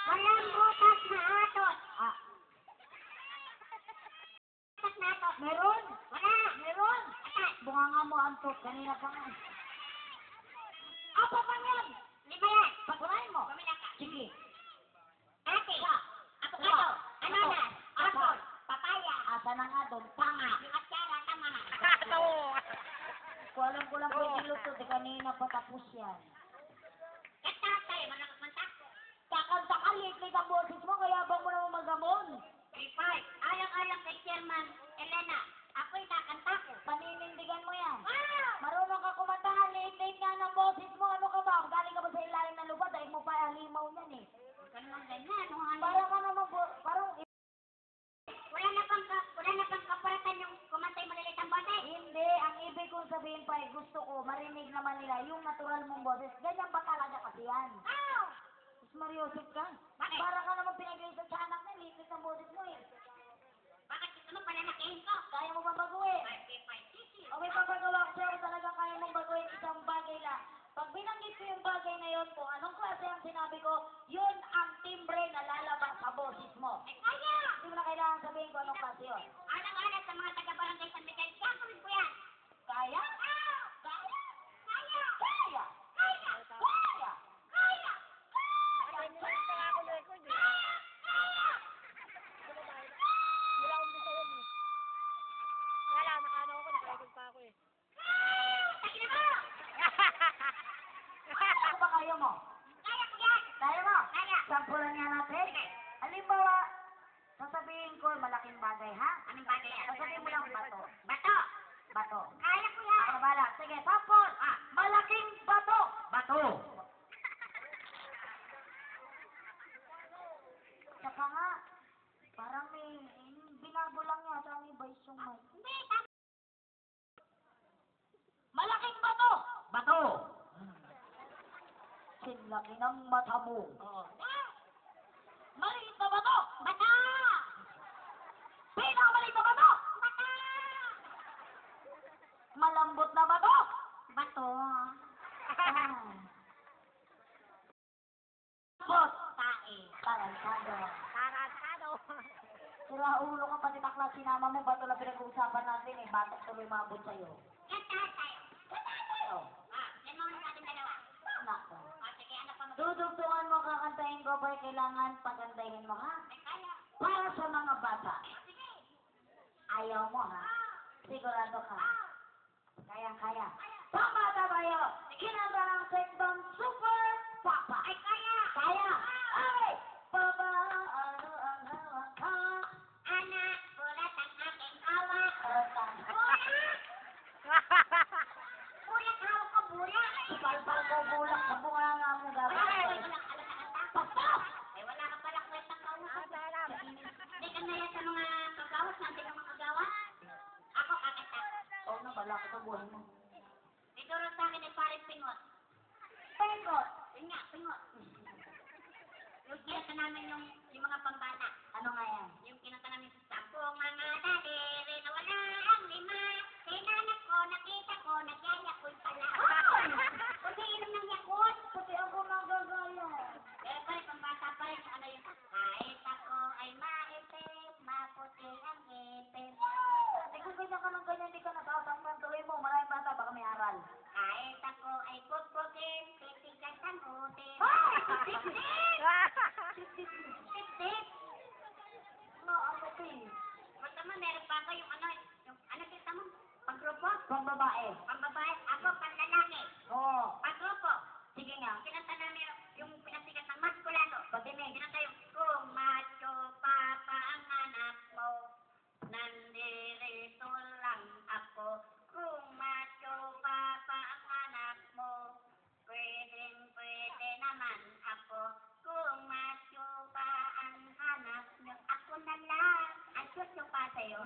Walang butas na atot. Ah, Butas na atot. meron? Wala. Meron? Atat. Bunganga mo, Antot. Kanina pa nga. Apa pa yan? Lima yan. Patunayan mo. Pumila ka. Sige. Ate. Isa. Avocado. Dalawa. Ananas. Tatlo. Apple. Papaya. Asa na nga doon? Tanga. Yung atsara. Tama na. Kung alam ko lang pwede luto, di kanina pa tapos yan. Kata tayo. Manakot man ta. Kakanta ka, lit ang boses mo, kaya ba mo naman magamon? 3-5. Alang-alang kay Chairman Elena. Ako'y kakanta ko. Paninindigan mo yan. Wow! Marunong ka kumanta, lit nga ng boses mo, ano ka ba? Galing ka ba sa ilalim ng lupa, dahil mo pa halimaw yan eh. Ganun ganyan. Ano? Para ka naman, parang Wala na pang kaparatan yung kumantay maliliit ang boses. hindi, ang ibig kong sabihin pa ay gusto ko, marinig naman nila yung natural mong boses. Ganyan ba talaga kasi yan? Wow! Mas Mariosip ka? Bakit? Para ka naman pinag-iisip sa anak na, litit ang boses mo eh. Bakit gusto mo palalakihin ko? Kaya mo ba baguhin? 5-5. O may papagawa ko sa'yo, talagang kaya mong baguhin isang bagay lang. Pag binanggit ko yung bagay na yun, kung anong klase ang sinabi ko, yun ang timbre na lalabas sa boses mo. Ay, kaya! Hindi mo na kailangan sabihin ko anong klase yun. Alang-alang sa mga taga-barangay San Miguel, gagawin ko yan. Kaya? Wow! Kaya? Kaya! Kaya? Kaya! Kaya? Kaya! Takin mo! Ano ba kaya mo? Kaya ko yan! Kaya mo? Kaya! Sampulan nga natin. Halimbawa, sasabihin ko malaking bagay, ha? Anong bagay yan? Sasabihin mo lang bato. Bato! Bato. Kaya ko yan! Ako bala. Sige, sampol. Malaking bato. Bato. Saka nga, parang may binago lang yata ni Vice yung mic. Hindi, tama. Malaking bato. Bato. Sinlaki ng mata mo. Maliit na bato. Bato! Pinakamaliit na bato. Bato! Malambot na bato. Bato! Ah. Bot. Tae. Tarantado. Tarantado. Sira ulo ka pati bakla sinama mo, bato lang pinag-uusapan natin eh. Batok tuloy mabot sa'yo. Kanta tayo. Tayo. Yan mo natin dalawa. Nako. Sige, ano pa mo? Dudugtungan mo, kakantahin ko ba kailangan pagandahin mo ha? Ay, kaya. Para sa mga bata. Sige. Ayaw mo ha? Sigurado ka? Kaya. Pambata tayo! Kinanta ng sektong Super Papa! Ay, kaya. Kaya! Ay! Papa, ano ang hawak ka? Anak, kulat ang aking awa. Utang. Kulat, hawak ko bulat. Ipalpal ko bulak sa bunganga mo Ay, gagawin. wala ka lang kanta. Papa! Ay, wala ka pala kwentang kausap. Hindi ka na yan sa mga kagawas. Nanti ka mga kagawas. Ako, kakanta. Oo na, bala ko sa buhay mo. Ituro sa akin ay paring pingot. Pengot! Yun nga, pingot. Yung kinanta namin yung mga pambata. Ano nga yan? Yung kinanta namin sa sampung mga daliri na wala ang lima. Kailangan ko, nakita ko, nagyaya ko'y pala. Kasi inom ng yakot. Pati ako nagagaya. Pero pa rin, pambata pa rin sa ano yung kahit ako ay maitim, maputi ang ngipin. Kung ganyan ka ng ganyan, hindi ka natatangkan. Tuloy mo, maraming bata, baka may aral. Kahit ako ay pupugin, titigan ang utin. Ay! Tip, tip. No, ano ito eh? Basta mo, meron pa ako yung ano kita mo? Pagrupo? Pang babae. Pambabae, ako panlalaki. Oo. Pagrupo. Sige nga. Kinanta namin yung pinasikat ng maskulano. Pagdinig. Kinanta yung, kung macho papa ang anak mo, nandirito lang ako. Kung macho papa ang anak mo, pwede naman ako. Kung macho pa ang hanap nyo, ako na lang. Ang chucho pa sa'yo.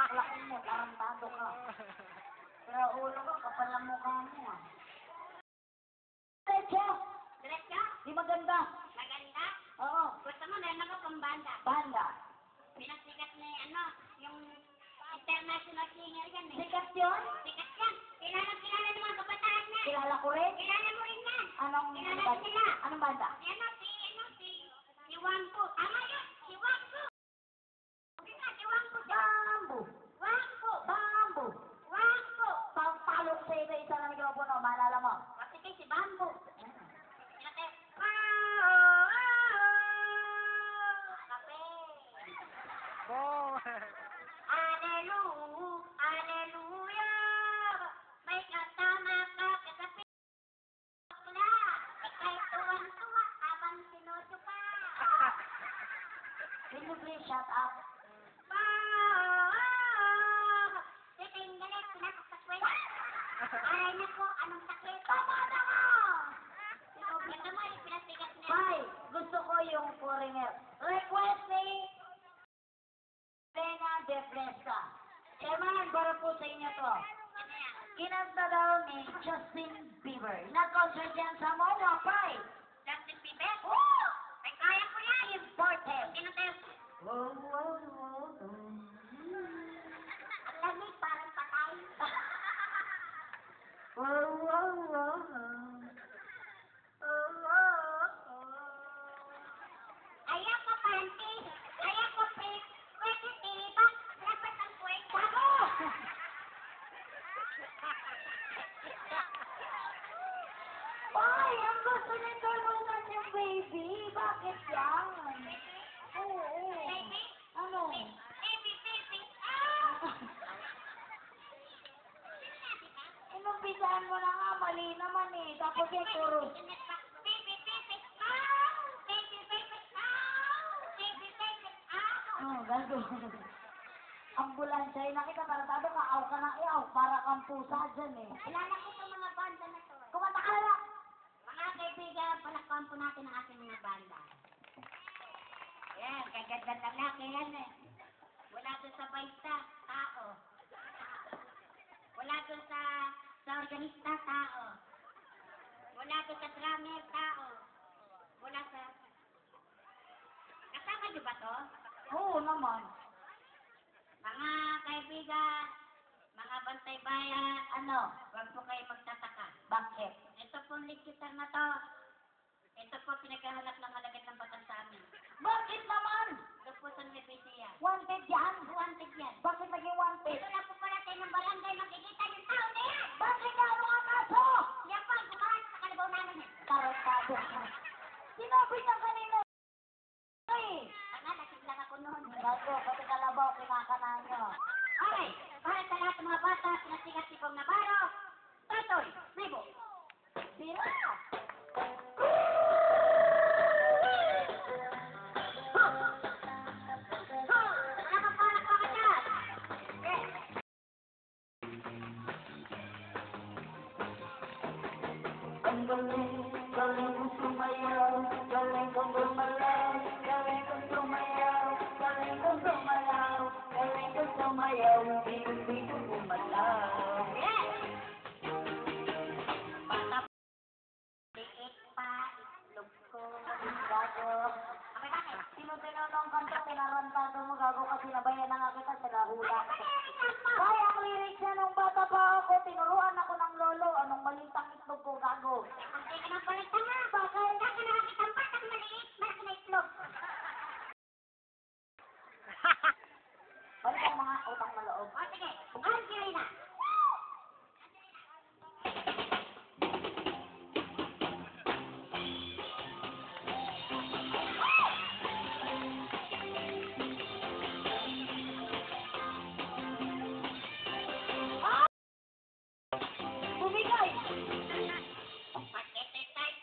Laki mo, tarantado ka. Pero ulo ka, kapal ang mukha mo ah. Diretso! Diretso? Di maganda. Maganda? Oo. Gusto mo, meron ako pambanda. Banda. Pinasikat ni, yung international singer yan eh. Sikat yun? Sikat yan. Kilala ng mga kabataan yan. Kilala ko rin. Kilala mo rin yan. Anong Kilala banda? nila. Anong banda? Si Wangko. Tama yun. Si Wangko. Hindi nga, si Wangko. Bambu. Wangko. Bambu. Wangko. Pagpalok sa isa na mikropono, maalala mo? Kasi kay si Bambo. Sinate. Kape. Hallelujah. May kasama ka kasapi. Wala. Ika'y tuwan-tuwa habang sinusuka. Can you please shut up? Siting galit, pinakasakwen. Aray na ko, anong sakit? Tama na nga! Ito mo, yung pinasigat niya. Bay, gusto ko yung foreigner. Request ni Lena de Fresca. Chairman, para po sa inyo to. Ano yan? Kinanta daw ni Justin Bieber. Na-concert yan sa MOA, Bay. Justin Bieber? Oh! Ay, kaya ko yan. Imported. Sino tayo? Wow, wow, wow. Ang lamig, parang patay. Wow, wow, wow. Ayaw ko panty. Ayaw ko pink. Pwede tiba. Dapat ang kwenta ko. Bay, ang gusto niya tulungan yung baby. Bakit yan? Oo. Baby? Ano? Baby, baby. Ah! Inumpisahan mo na nga, mali naman eh. Tapos yung puro. Baby, baby. Ah! Baby, baby. Ah! Baby, baby. Ah! Oh, gago. Ambulansya, eh, nakita taratado ka, aw ka na iaw, para kang pusa dyan eh. Kilala ko itong mga banda na to. Kumanta ka na! Mga kaibigan, palakpan po natin ang ating mga banda. Yan, kaganda lalaki yan eh. Wala doon sa baista, tao. Wala doon sa organista, tao. Wala doon sa drummer, tao. Wala sa... Kasama niyo ba to? Oo naman. Mga kaibigan, mga bantay bayan, Ano? huwag po kayo magtataka. Bakit? Ito pong lead guitar na to. Ito po pinaghahanap ng alagad ng batas sa amin. Bakit naman? Ito po sa Nuevesia. Wanted yan? Wanted yan. Bakit naging wanted? Ito lang po pala tayo ng barangay makikita yung tao na yan. Bakit nga ano ang kaso? Yan po ang gumahan sa kalabaw namin eh. Tarantado ka. Sinabi niya kanina. Ay! Ang lasing lang ako noon. Gago, pati kalabaw, kinakana niyo. Okay, para sa lahat ng mga bata, sinasigat si Kong Navarro, Totoy, Mebo. Sira! Wala kang para pa ka dyan. Ang galing, galing kong sumayaw, galing kong gumalaw, galing kong sumayaw, galing kong sumayaw, galing kong sumayaw, hindi ko gumalaw. Yes! Bata liit pa, itlog ko. Gago. Okay, bakit? Sino tinanong kanta, tinarantado mo, gago ka, sinabayan na nga kita sa lahula. Ano Kaya ang lyrics niya nung bata pa ako, tinuruan ako ng lolo, anong malitang itlog ko, gago. Hindi ka nang balita nga. Bakit? Kasi nakakita ang batang maliit, malaki na itlog. Balik ang mga utang na loob. O, sige. Angelina. Bumigay! Pakete tayo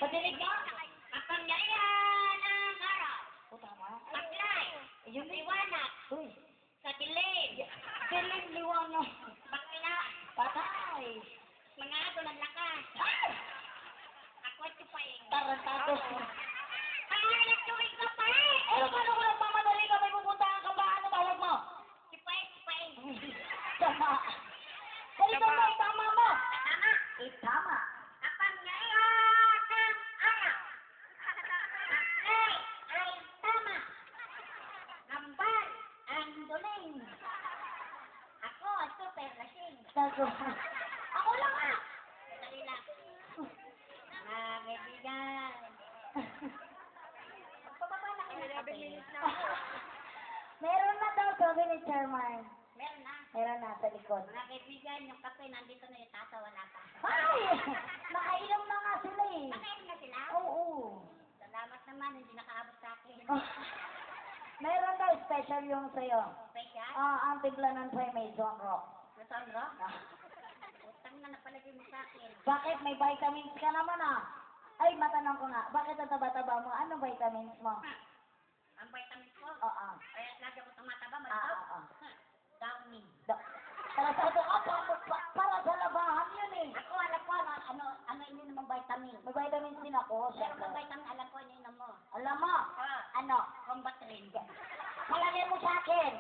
Patinig ka. Kapangyarihan ang araw. O, tama. Saklay. Ayun eh. Liwanag. Uy. Sa dilim. Dilim liwanag. Bakla. Patay. Mga ng lakas. Ay! Ako at tupaing. Tarantado. Ay, nagtuwing ka pa eh. Ano ba nung nagmamadali ka may pupuntahan ka ba? Ano tawag mo? Sipaing. Tama. Ganito mo, itama mo. Tama. Itama. Kapangyarihan ng araw. Saklay ay tama. Gambal ang duling. Ako, super lasing. Tago. Ako lang ah. Dali lang. Mga kaibigan. Pababa na kayo ng kape. Meron na daw, sabi ni Chairman. Meron na. Meron na sa likod. Mga kaibigan, yung kape nandito na yung tasa, wala pa. Ay! Nakainom na nga sila eh. Nakain na sila? Oo. Salamat naman, hindi nakaabot sa akin. Meron daw special yung sa'yo. Special? Ang tiglanan sa'yo may genre. Masondro? Utang na napalagay mo sa akin. Bakit? May vitamins ka naman ah. Ay, matanong ko nga. Bakit ang taba-taba mo? Ano vitamins mo? Ang vitamins ko? Oo. Kaya lagi ako tumataba, Ah, malitaw. ah, ah. Downy. Para sa ito, para sa labahan yun eh. Ako, alam ko, ano ini namang vitamin. May vitamins din ako. Meron Siyempre. kang vitamin, alam ko, ano yun mo. Alam mo, ano? Combat ring. Palagay mo sa akin.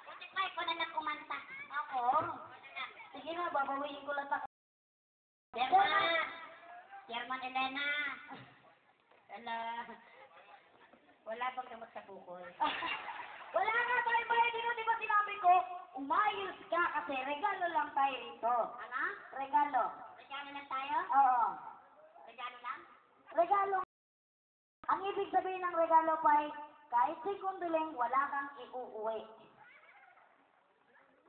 Buti pa, ikaw na kumanta. Ako? Sige na, babawiin ko lang ako. German Elena. Wala bang gamot sa bukol? Wala nga tayo bayad dito, di ba sinabi ko? Umayos ka kasi regalo lang tayo rito. Ano? Regalo. Regalo lang tayo? Oo. Regalo lang? Regalo. Ang ibig sabihin ng regalo pa ay kahit segundo lang, wala kang iuuwi.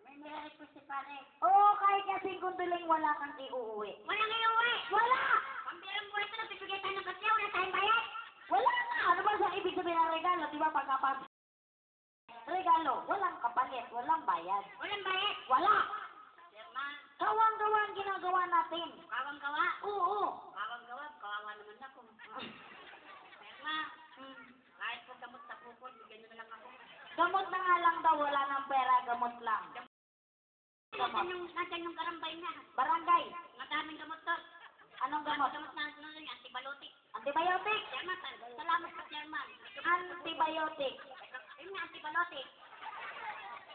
May nire-request si pare. Oo, kahit nga segundo lang, wala kang iuuwi. Walang iuwi! Wala! Pambirang buhay ko, nagbibigay tayo ng kasya, wala tayong bayad. Wala nga! Ano ba sa ibig sabihin ng regalo? Di ba pagkapas? Regalo, walang kapalit, walang bayad. Walang bayad. Wala! German, Kawang-gawa ang ginagawa natin. kawang gawa. Oo. Kawang gawa, kawawa naman ako. German, kahit po gamot sa bukol, bigyan nyo na lang ako. Gamot na nga lang daw, wala ng pera, gamot lang. Nandiyan yung karambay niya. Barangay, Madaming gamot to. anong gamot? Gamot na yung antibiotic. Antibiotic. German, salamat sa German. Antibiotic. Yun nga, antibiotic.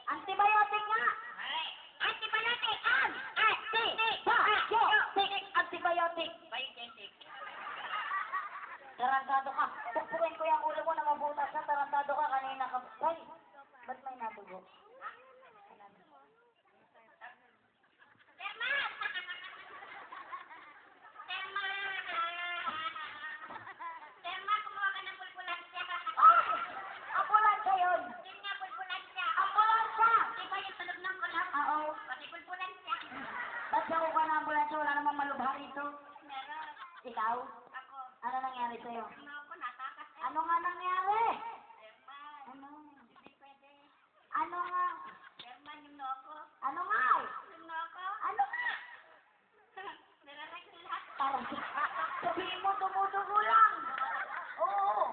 Antibiotic nga. Ay, antibiotic! Antibiotic. Antibiotic. Biogenetic. Tarantado ka. Pukpukin ko yung ulo mo na mabutas na. Tarantado ka kanina ka. Ay, ba't may natugo? German! German, kumuha ka ng pulpulansya. Ah! Ambulansya yun. Yun nga, pulpulansya. Ambulansya. Di ba yung tunog ng kulak? Oo. Pati pulpulansya. Ba't ako ka na ambulansya? Wala namang malubha rito. Meron. Ikaw? Ako. Ano nangyari sa'yo? Ano ako, natakas eh. Ano nga nangyari? German. Ano? Hindi pwede. Ano nga? German, yung noo ko. Ano nga? Yung noo ko. Ano nga? Nirarek na lahat. Parang sabihin mo tumutugo lang. Oo.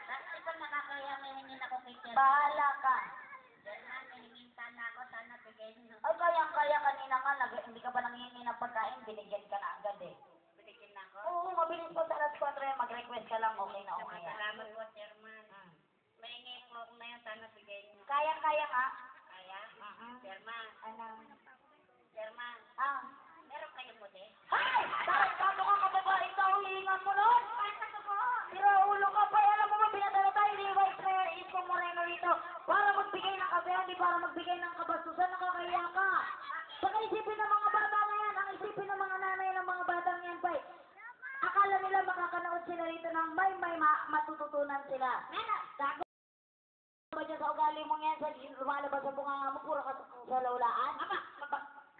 Bakit ito nakakaya may hingin ako kay German? Bahala ka. German, may hingin sana ako. Sana bigay nyo. Ay, kaya kanina ka, hindi ka pa nangihingi ng pagkain, binigyan ka na agad eh. Binigyan na ako. Oo, mabilis pa sa alas 4 yan, mag-request ka lang, okay na okay yan. Salamat po, German. May hingin po ako ngayon. Sana bigay nyo. Kaya nga. Kaya? German. Ano? German. Meron kayong puti? Ay! Tarantado ka kababae ka, hihingan mo nun? Pasa ko po. Sira ulo ka pa, alam mo ba, pinadala tayo ni Vice Mayor Isko Moreno rito para magbigay ng kape, hindi para magbigay ng kabastusan, nakakaya ka. Saka isipin ng mga bata na yan, ang isipin ng mga nanay ng mga batang yan, Pai. Akala nila makakanood sila rito ng may matututunan sila. Meron. Gago ba dyan sa ugali mo yan, sa lumalabas sa bunganga mo, puro ka sa laulaan?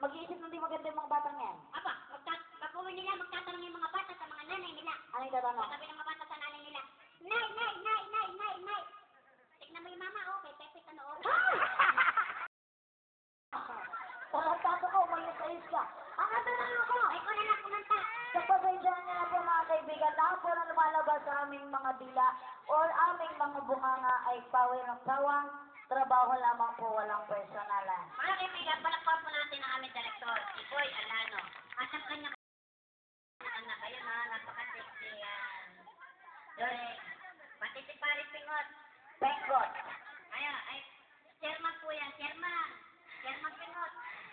Mag-iisip ng di maganda yung mga batang yan. Aba, pag-uwi nila, magtatanong yung mga bata sa mga nanay nila. Ano yung tatanong? Sabi ng mga bata sa nanay nila, Nay! Tignan mo yung mama, oh, kay Pepe ka noon. Tarantado ka, umalis sa ka. Ang katanong ako. Ay, ko na lang kumanta. Sa pasensyahan niyo na po mga kaibigan, lahat po na lumalabas sa aming mga dila or aming mga bunganga ay pawir ng pawang, trabaho lamang po, walang personalan. Mga kaibigan, palakpan po natin ang aming direktor, si Boy Alano. At ang kanya anak, ayun ha, napaka-sexy yan. Dole, pati si Paris Pingot. Pengkot. Ayun, ay, chairman po yan, chairman. Chairman Pingot.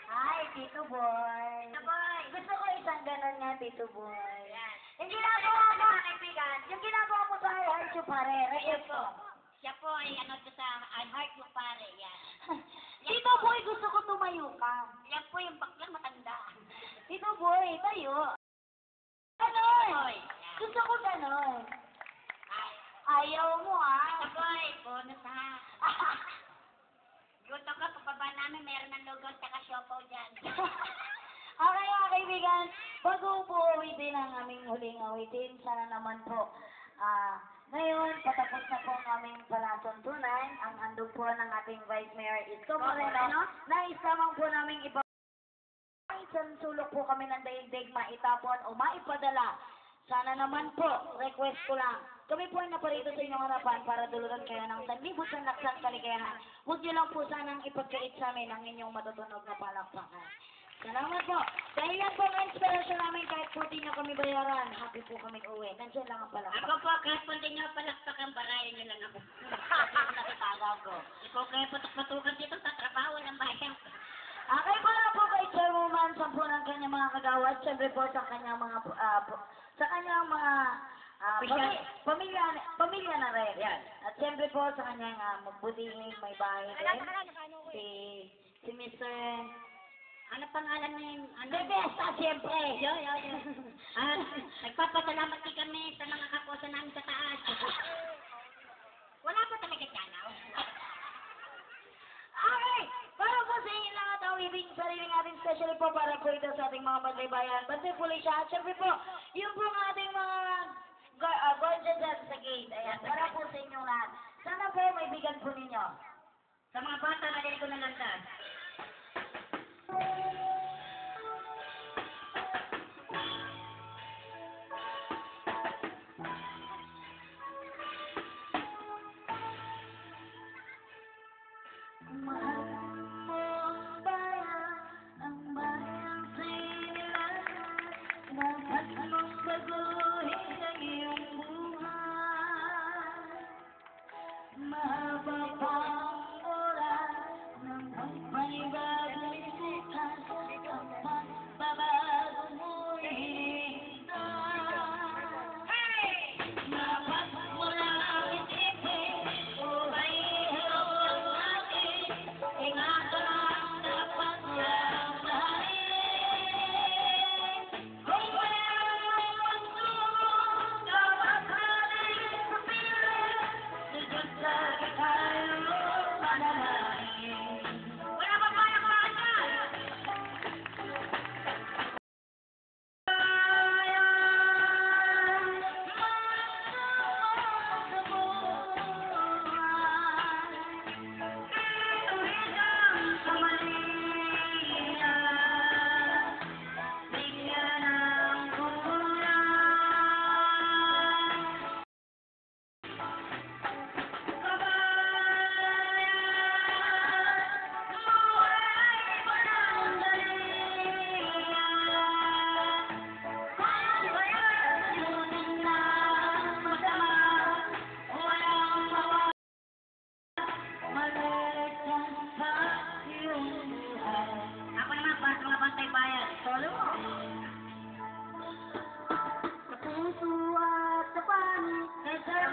Hi, Tito Boy. Ito, Boy. Gusto ko isang ganon nga, Tito Boy. Yan. Yung ginagawa mo, Mga kaibigan, yung ginagawa mo sa Heart You Pare, ayan request po. ko. Siya po ay ano to sa I Heart You Pare, yan. Tito Boy, gusto ko tumayo ka. Yan po yung baklang matanda. Tito Boy, tayo. Ganon. Boy. Yan. Gusto ko ganon. Ay, Ayaw mo ito, ah. Boy, bonus ha. Gusto ko, pababa namin, meron ng logo at saka siopaw dyan. Okay mga kaibigan, bago po uwitin ang aming huling awitin, sana naman po, ngayon, patapos na po ang aming palatuntunan, ang andog po ng ating Vice Mayor Isko Moreno, nais lamang po namin isang sulok po kami ng daigdig maitapon o maipadala. Sana naman po, request ko lang, kami po ay naparito sa inyong harapan para dulutan kayo ng sanlibot sa laksang kaligayahan. Huwag niyo lang po sanang ipagkait sa amin ang inyong matutunog na palakpakan. Salamat po. Dahil yan po ang inspirasyon namin kahit po di nyo kami bayaran. Happy po kami uwi. Nandiyan lang ang palakpakan. Ako po, kahit po hindi nyo palakpakan, barayan nyo lang ako. Nakitagaw ko. Ikaw kayo patok-patukan dito sa trabaho ng bayan. Okay po na po kay Chairwoman sa po ng kanyang mga kagawad. Siyempre po sa kanyang mga sa kanyang mga pamilya na rin. Yan. At siyempre po sa kanyang magbutihing may bahay din. Si Mr. Ano pangalan niya yung... Ano? Bebesta, siyempre. Yo. Nagpapasalamat din kami sa mga kapuso namin sa taas. Wala pa talaga channel. Okay! Para po sa inyo lang at awibing sarili natin, especially po para po ito sa ating mga paglaybayan. Basta po siya. At syempre po, yung po ang ating mga gorgeous dyan sa gate. Ayan, para po sa inyong lahat. Sana po may bigan po ninyo. Sa mga bata, nalili ko na landas. Mahal mo ang bayan, ang bayang sinilasan. Dapat mong baguhin ang iyong buhay. Mahaba pa ang oras ng panibagong bukas. Ang pagbabago mo'y hinihintay. Dapat mo lang isipin, buhay hirap ng akin. Ingatan ang dapat lang mahalin. Kung mayroon may pagsubok, dapat natin sabihin. Sa Diyos lagi tayo manalangin. Wala ba kaya pa dyan? Ako naman, para sa mga bantay bayan. Solo mo. Sa puso at sa panig, kay Sir